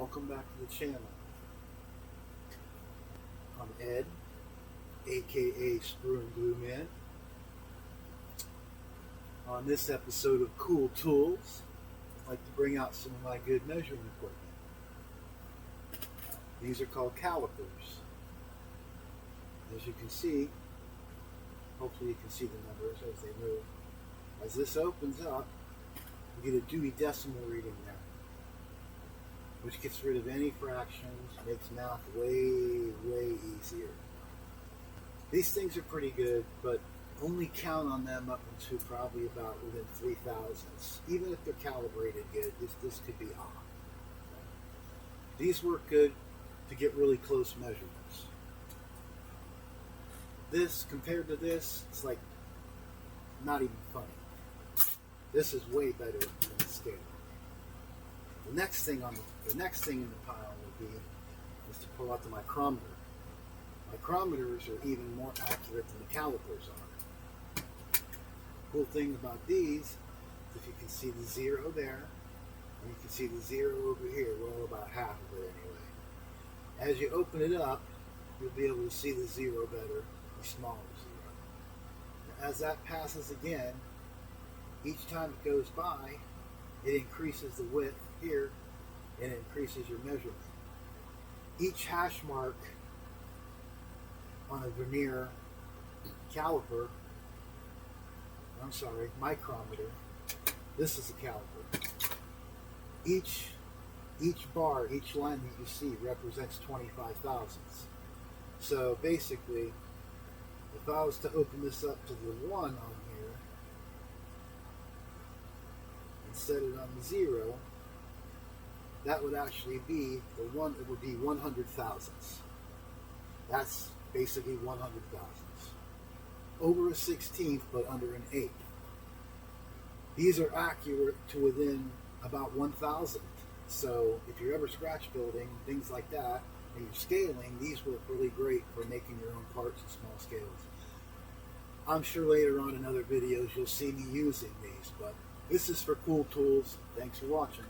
welcome back to the channel. I'm Ed, aka Screw and Glue Man. On this episode of Cool Tools, I'd like to bring out some of my good measuring equipment. These are called calipers. As you can see, hopefully you can see the numbers as they move. As this opens up, you get a Dewey Decimal reading there, which gets rid of any fractions, makes math way easier. These things are pretty good, but only count on them up into probably about within 3 thousandths. Even if they're calibrated good, this could be off. These work good to get really close measurements. This, compared to this, it's like not even funny. This is way better than the scale. The next thing in the pile would be is to pull out the micrometer. Micrometers are even more accurate than the calipers are. Cool thing about these is if you can see the zero there, and you can see the zero over here, well, about half of it anyway. As you open it up, you'll be able to see the zero better, the smaller zero. As that passes again, each time it goes by, it increases the width here and it increases your measurement. Each hash mark on a vernier micrometer, this is a caliper. Each bar, each line that you see represents 25 thousandths. So basically, if I was to open this up to the 1 on here and set it on the 0, that would actually be the one. It would be 100 thousandths. That's basically 100 thousandths. Over a 16th, but under an 8th. These are accurate to within about 1,000th. So if you're ever scratch building, things like that, and you're scaling, these work really great for making your own parts in small scales. I'm sure later on in other videos you'll see me using these, but this is for Cool Tools. Thanks for watching.